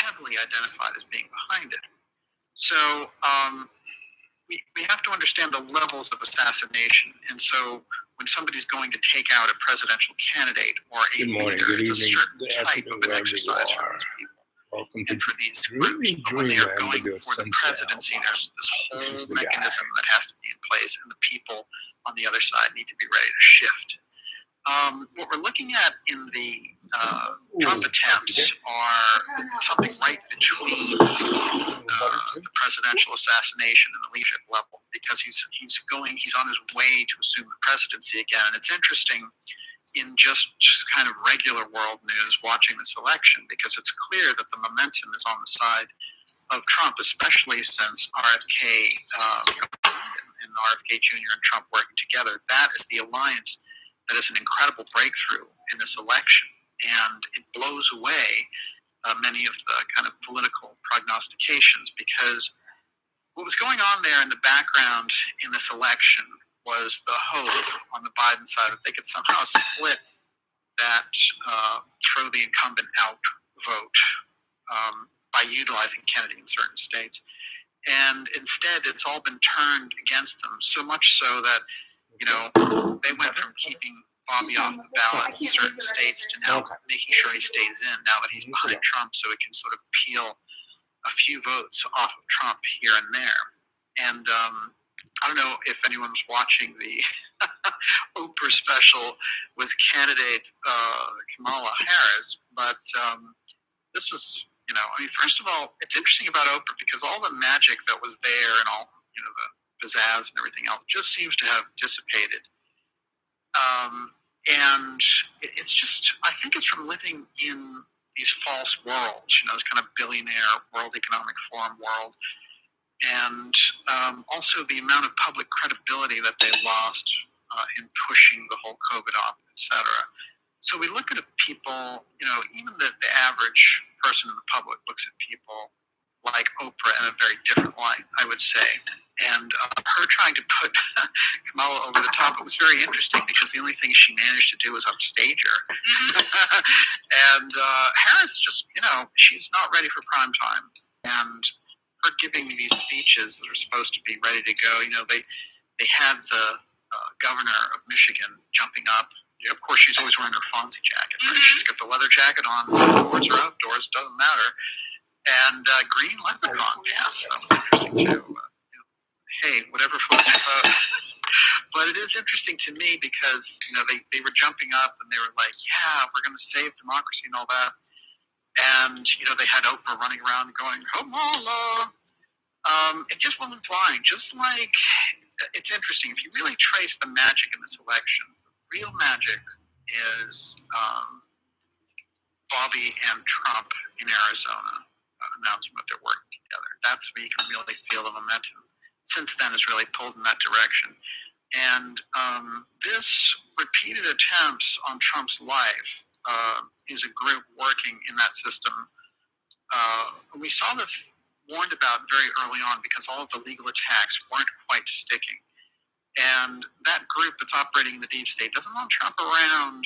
heavily identified as being behind it. So we have to understand the levels of assassination. And so when somebody's going to take out a presidential candidate or a leader, it's a certain type of an exercise for these people. And for these groups, but when they are going for the presidency, there's this whole mechanism that has to be in place, and the people on the other side need to be ready to shift. What we're looking at in the Trump attempts are something right between the presidential assassination and the leadership level, because he's on his way to assume the presidency again. And it's interesting in just kind of regular world news watching this election, because it's clear that the momentum is on the side of Trump, especially since RFK and RFK Jr. and Trump working together. That is the alliance that is an incredible breakthrough in this election, and it blows away many of the kind of political prognostications, because what was going on there in the background in this election was the hope on the Biden side that they could somehow split that throw the incumbent out vote by utilizing Kennedy in certain states. And instead, it's all been turned against them, so much so that, they went from keeping Bobby off the ballot in certain states to now making sure he stays in now that he's behind Trump, so he can sort of peel a few votes off of Trump here and there. And I don't know if anyone was watching the Oprah special with candidate Kamala Harris, but this was, first of all, it's interesting about Oprah because all the magic that was there and all, the pizzazz and everything else just seems to have dissipated. And it's just, I think it's from living in these false worlds, this kind of billionaire World Economic Forum world. And also the amount of public credibility that they lost in pushing the whole COVID op, et cetera. So we look at people, even the average person in the public looks at people like Oprah in a very different light, I would say. And her trying to put Kamala over the top, it was very interesting because the only thing she managed to do was upstage her. And Harris just, she's not ready for prime time. And her giving these speeches that are supposed to be ready to go, they had the governor of Michigan jumping up. Of course, she's always wearing her Fonzie jacket, right? She's got the leather jacket on, indoors or outdoors, doesn't matter. And green leprechaun pants, that was interesting too. Hey, whatever floats your boat. But it is interesting to me because, they were jumping up and they were like, yeah, we're going to save democracy and all that. And, they had Oprah running around going, Kamala. It just wasn't flying. Just like, it's interesting. If you really trace the magic in this election, the real magic is Bobby and Trump in Arizona announcing that they're working together. That's where you can really feel the momentum. Since then, has really pulled in that direction. And this repeated attempts on Trump's life is a group working in that system. We saw this warned about very early on because all of the legal attacks weren't quite sticking. And that group that's operating in the deep state doesn't want Trump around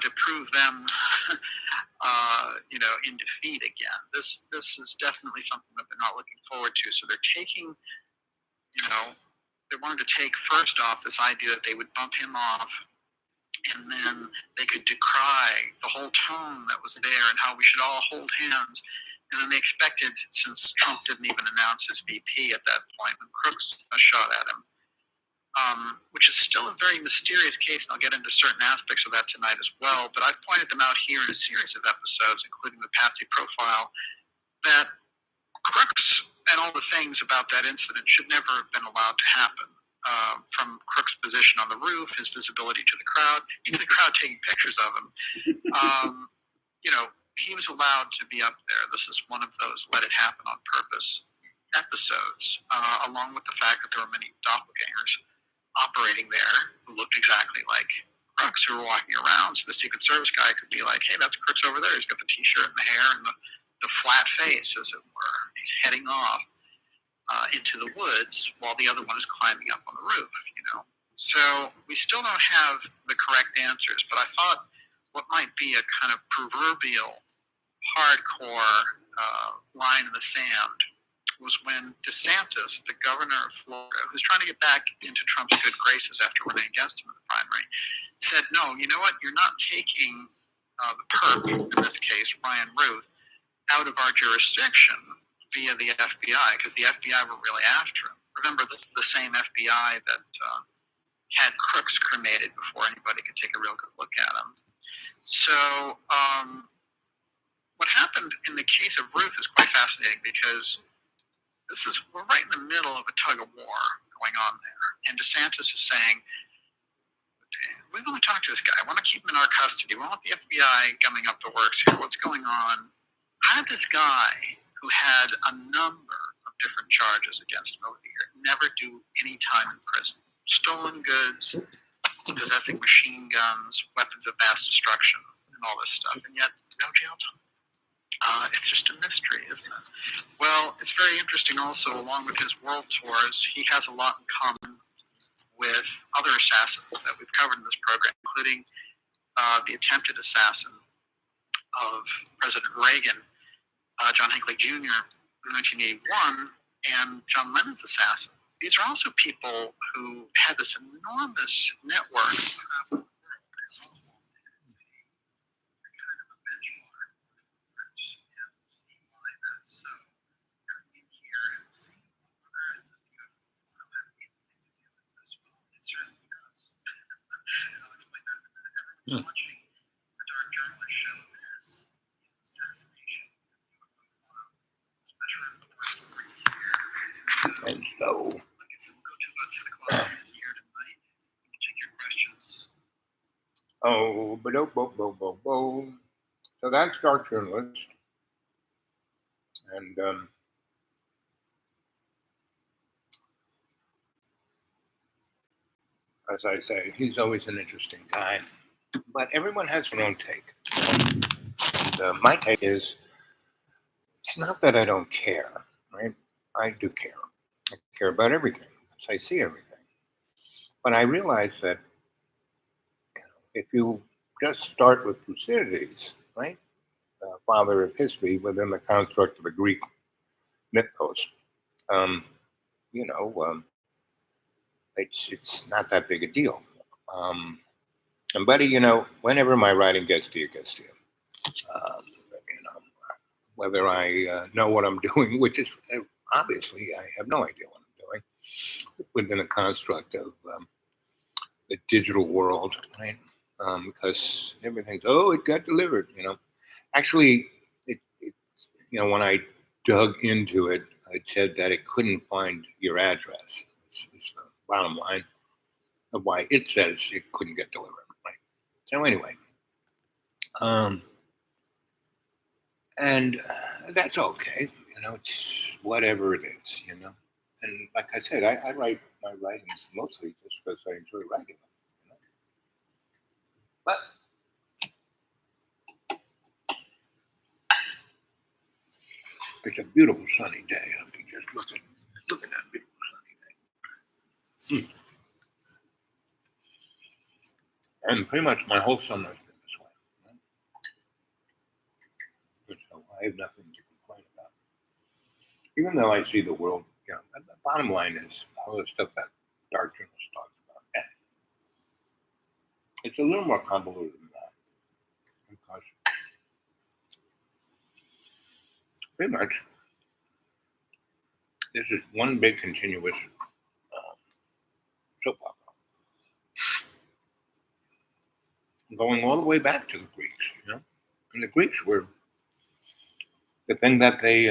to prove them, in defeat again. This is definitely something that they're not looking forward to. So they're taking, they wanted to take first off this idea that they would bump him off, and then they could decry the whole tone that was there and how we should all hold hands. And then they expected, since Trump didn't even announce his VP at that point, when Crooks shot at him, which is still a very mysterious case, and I'll get into certain aspects of that tonight as well, but I've pointed them out here in a series of episodes, including the Patsy profile, that Crooks and all the things about that incident should never have been allowed to happen. From Crooks' position on the roof, his visibility to the crowd, even the crowd taking pictures of him, he was allowed to be up there. This is one of those let it happen on purpose episodes, along with the fact that there were many doppelgangers operating there who looked exactly like Crooks, who were walking around, so the Secret Service guy could be like, hey, that's Crooks over there. He's got the T-shirt and the hair and the flat face, as it were. He's heading off into the woods while the other one is climbing up on the roof, So we still don't have the correct answers, but I thought what might be a kind of proverbial hardcore line in the sand was when DeSantis, the governor of Florida, who's trying to get back into Trump's good graces after running against him in the primary, said, no, you know what? You're not taking the perp, in this case, Ryan Ruth, out of our jurisdiction via the FBI, because the FBI were really after him. Remember, this is the same FBI that had crooks cremated before anybody could take a real good look at him. So what happened in the case of Ruth is quite fascinating, because we're right in the middle of a tug of war going on there. And DeSantis is saying, we want to talk to this guy. I want to keep him in our custody. We want the FBI gumming up the works here. What's going on? How did this guy, who had a number of different charges against him over the year, never do any time in prison? Stolen goods, possessing machine guns, weapons of mass destruction, and all this stuff, and yet no jail time. It's just a mystery, isn't it? Well, it's very interesting also, along with his world tours, he has a lot in common with other assassins that we've covered in this program, including the attempted assassin of President Reagan, John Hinckley Jr., in 1981, and John Lennon's assassin. These are also people who had this enormous network. Watching the Dark Journalist show this assassination special. And so, like I said, we'll go to about 10 o'clock here tonight. We'll take your questions. So that's Dark Journalist. And as I say, he's always an interesting guy. But everyone has their own take. And my take is, it's not that I don't care, right? I do care. I care about everything. I see everything. But I realize that if you just start with Thucydides, right? The father of history within the construct of the Greek mythos, it's not that big a deal. And buddy, whenever my writing gets to you, whether I know what I'm doing, which is obviously I have no idea what I'm doing within a construct of the digital world, right? Because everything's, it got delivered, Actually, when I dug into it, it said that it couldn't find your address. It's the bottom line of why it says it couldn't get delivered, right? So anyway, and that's okay, it's whatever it is, And like I said, I write my writings mostly just because I enjoy writing them, But it's a beautiful sunny day. I mean, just look at that beautiful sunny day. And pretty much my whole summer has been this way. Right? So I have nothing to complain about. Even though I see the world, the bottom line is all the stuff that Dark Journalist talks about. It's a little more convoluted than that. Because pretty much this is one big continuous soap opera. Going all the way back to the Greeks, And the Greeks were the thing that they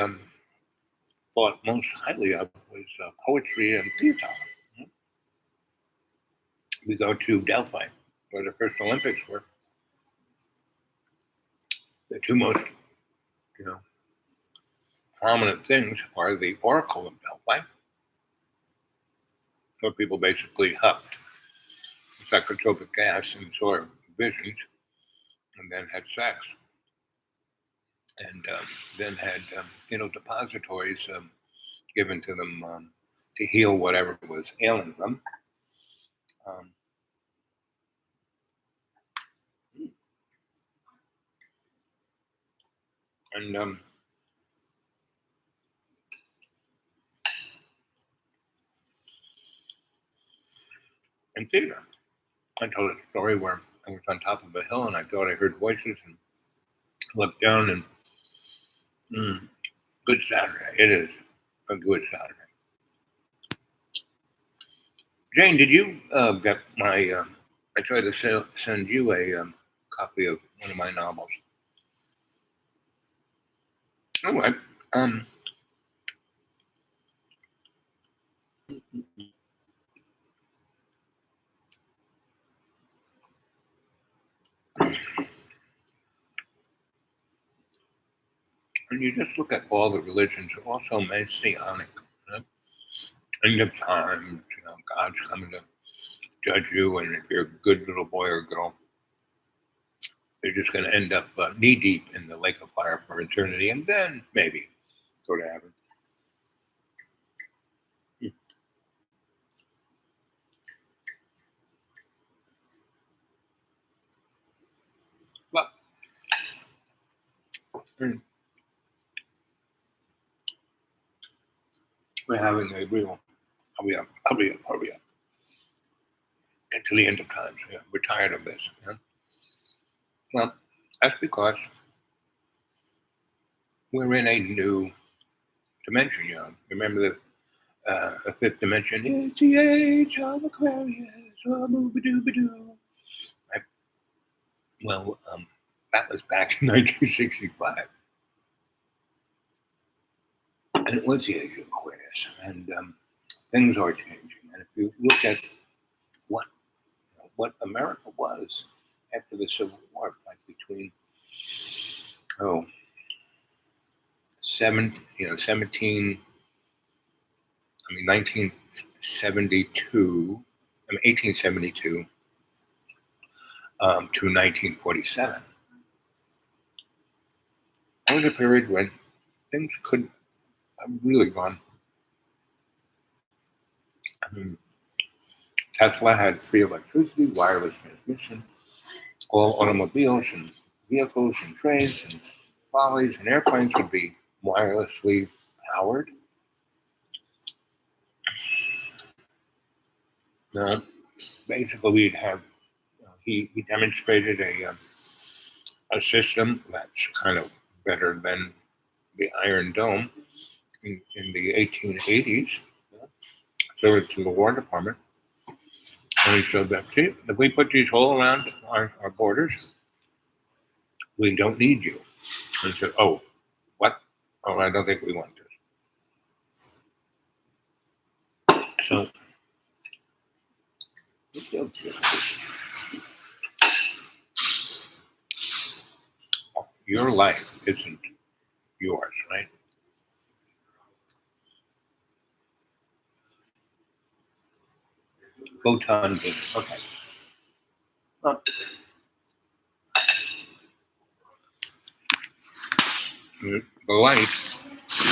thought most highly of was poetry and theater. We go to Delphi, where the first Olympics were. The two most, prominent things are the Oracle of Delphi, where people basically huffed psychotropic gas and saw visions, and then had sex, and then had depositories given to them to heal whatever was ailing them. And in theater, I told a story where I was on top of a hill and I thought I heard voices and looked down and good Saturday. It is a good Saturday. Jane, did you get my? I tried to send you a copy of one of my novels. All right. When you just look at all the religions, they're all so messianic. You know? End of times, God's coming to judge you, and if you're a good little boy or girl, you're just going to end up knee deep in the lake of fire for eternity, and then maybe go to heaven. But we're having a real hurry up. Get to the end of times. Yeah, we're tired of this. Yeah? Well, that's because we're in a new dimension. Remember the fifth dimension? It's the age of Aquarius. Right? Well, that was back in 1965. And it was the age of Aquarius. And things are changing. And if you look at what America was after the Civil War, like between 1972, 1872 to 1947. That was a period when things could have really gone. Tesla had free electricity, wireless transmission, all automobiles and vehicles and trains and trolleys and airplanes would be wirelessly powered. Basically, we'd have, he demonstrated a system that's kind of better than the Iron Dome in the 1880s. So it's to the War Department. And he showed that, see, if we put these all around our borders, we don't need you. And he said, oh, what? Oh, I don't think we want this. So, your life isn't yours, right? Photon beam. Okay. Well, the light,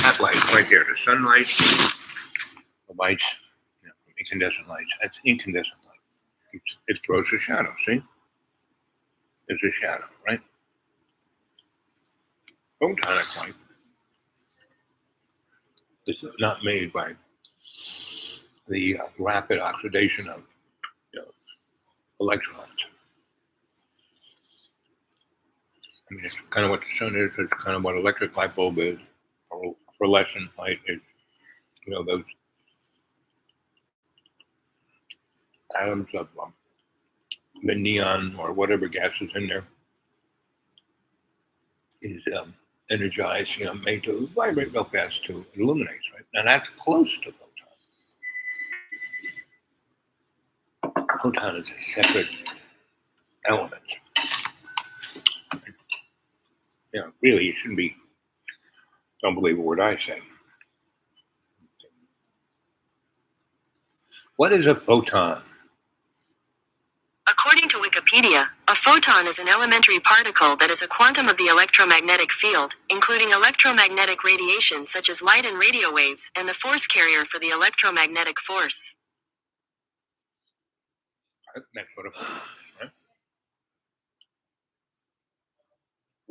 that light right there, the sunlight, the lights, incandescent lights, that's incandescent light. It throws a shadow, see? There's a shadow, right? Photonic light is not made by the rapid oxidation of electrons. I mean, it's kind of what the sun is. It's kind of what electric light bulb is, or fluorescent light is. Those atoms of the neon or whatever gas is in there is energized, made to vibrate real fast to illuminate, right? Now that's close to photon. Photon is a separate element. Really, you shouldn't be. Don't believe a word I say. What is a photon? According to Wikipedia, a photon is an elementary particle that is a quantum of the electromagnetic field, including electromagnetic radiation such as light and radio waves, and the force carrier for the electromagnetic force. That's what a photon is, right?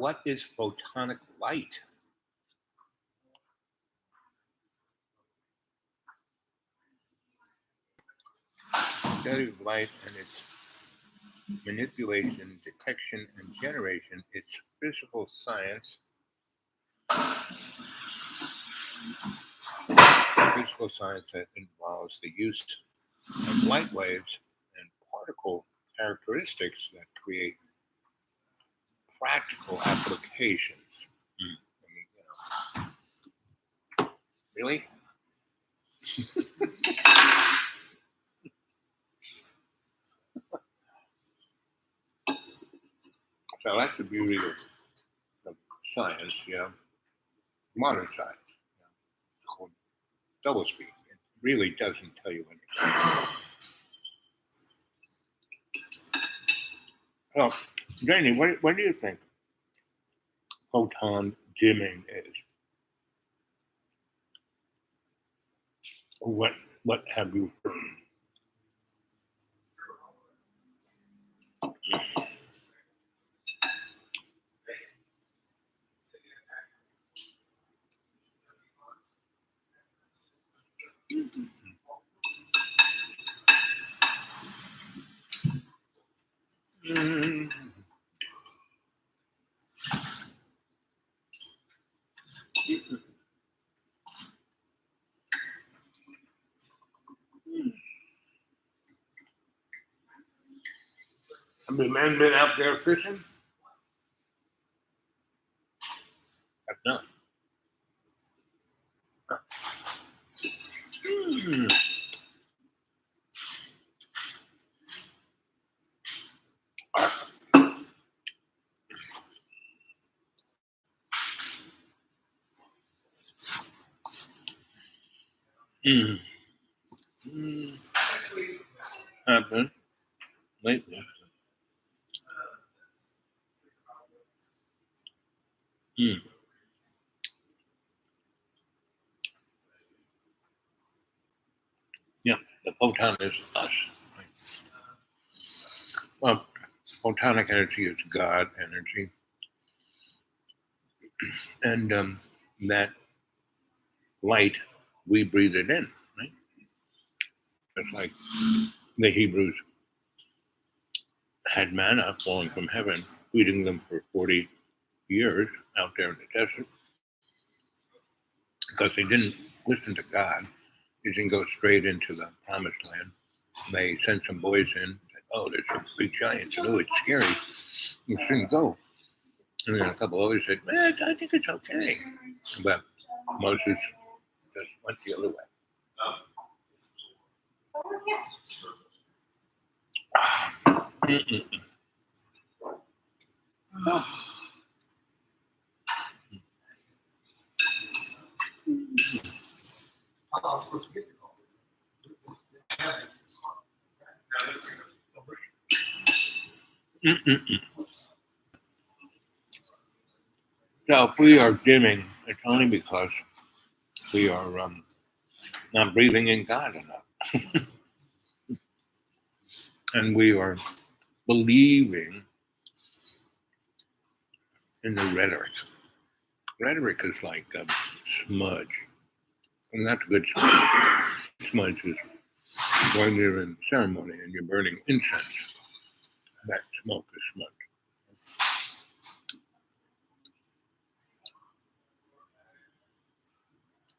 what is photonic light? Study of light and its manipulation, detection, and generation is physical science. Physical science that involves the use of light waves and particle characteristics that create practical applications. I mean, really? So that's the beauty of science, modern science. It's called doublespeak. It really doesn't tell you anything. So, Janie, what do you think photon dimming is? What have you heard? Have the men been out there fishing? Have not. Happened lately. Yeah, the photon is us. Right? Well, photonic energy is God energy. And that light, we breathe it in, right? Just like the Hebrews had manna falling from heaven, feeding them for 40 years out there in the desert because they didn't listen to God. They didn't go straight into the promised land. They sent some boys in, said, oh, there's a big giant, and oh, it's scary. You shouldn't go. And then a couple others said, I think it's okay. But Moses just went the other way. So if we are dimming, it's only because we are not breathing in God enough. And we are believing in the rhetoric. Rhetoric is like smudge. And that's a good smudge. Smudge is when you're in ceremony and you're burning incense. That smoke is smudge.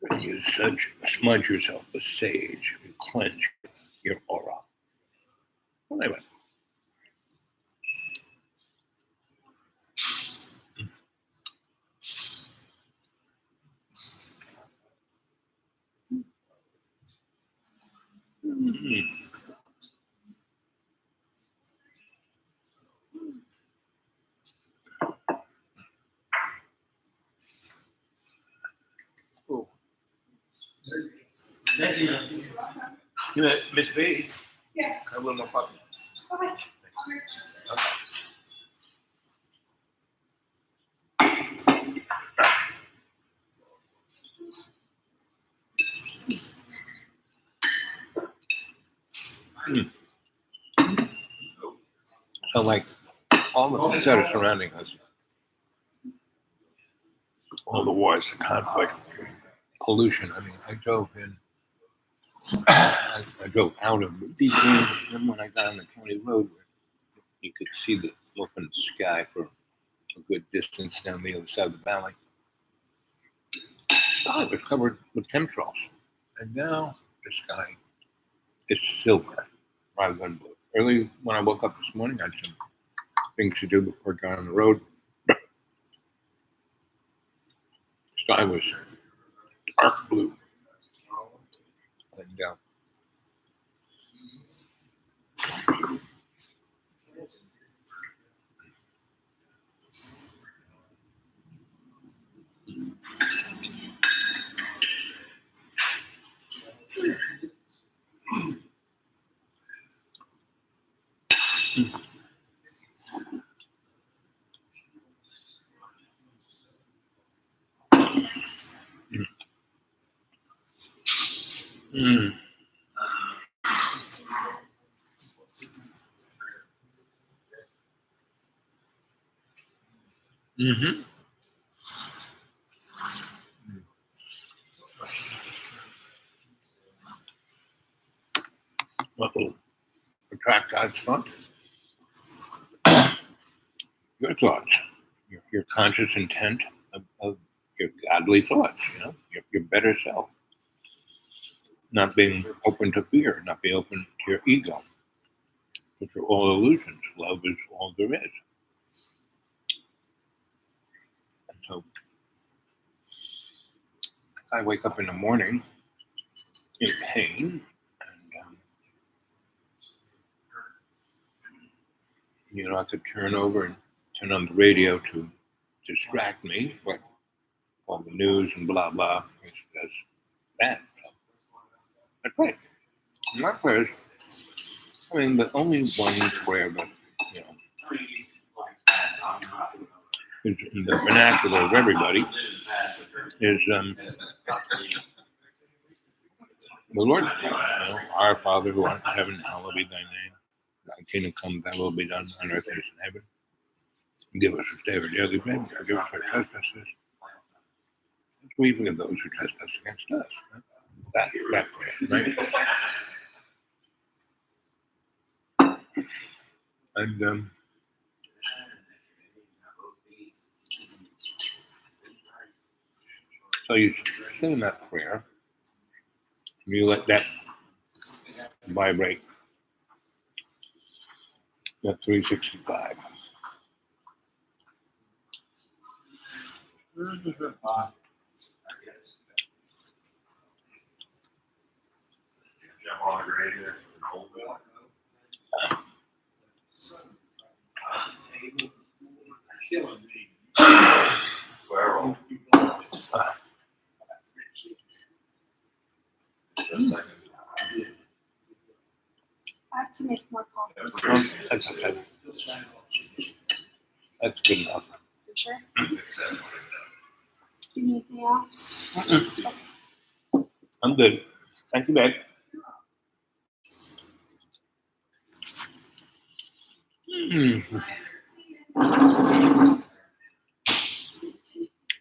When you smudge yourself with sage, you cleanse your aura. Well, anyway. Oh. Thank you. You know, Miss B, Yes. a little more coffee. Okay. So like all the things that are surrounding us all the wars, the conflict, pollution. I mean, I drove in. I drove out of DC, and then when I got on the county road, you could see the open sky for a good distance down the other side of the valley. Oh, it was covered with chemtrails. And now the sky is silver rather than blue. Early when I woke up this morning, I had some things to do before I got on the road. The sky was dark blue. And mm. Mm-hmm. What will attract God's thoughts? Your thoughts, your conscious intent of your godly thoughts, your better self. Not being open to fear, not being open to your ego, which are all illusions. Love is all there is. And so I wake up in the morning in pain, and I could turn over and turn on the radio to distract me, but all the news and blah blah does that. That's right. My prayers, the only one prayer that, is in the vernacular of everybody is the Lord's Prayer. Our Father who art in heaven, hallowed be thy name. Thy kingdom come, thy will be done on earth as in heaven. Give us this day our daily bread, forgive us our trespasses. We forgive those who trespass against us. That prayer, right? And so you say that prayer, and you let that vibrate. That 365. I have to make more coffee. That's good enough. You sure? Do you need anything else? I'm good. Thank you, babe.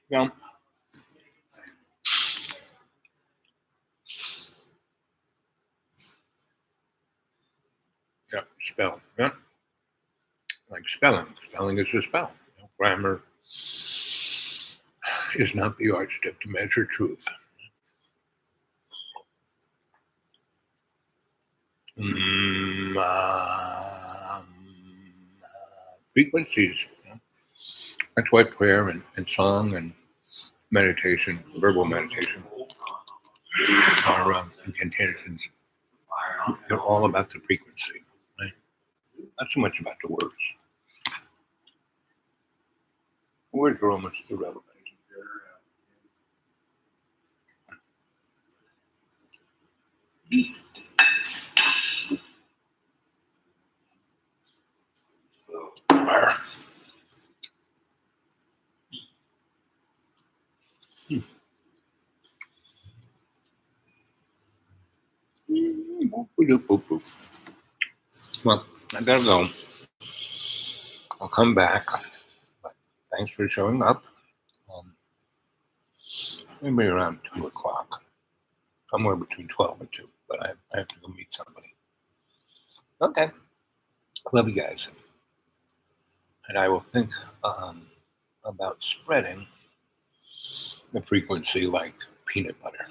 Yeah. Yeah, spell. Yeah. Like spelling. Spelling is a spell. Grammar is not the yardstick to measure truth. Frequencies. That's why prayer and song and meditation, verbal meditation, are incantations. They're all about the frequency, right? Not so much about the words. Words are almost irrelevant. Well, I gotta go. I'll come back. But thanks for showing up. maybe around 2 o'clock, somewhere between 12 and 2. But I have to go meet somebody. Okay. Love you guys. And I will think about spreading the frequency like peanut butter.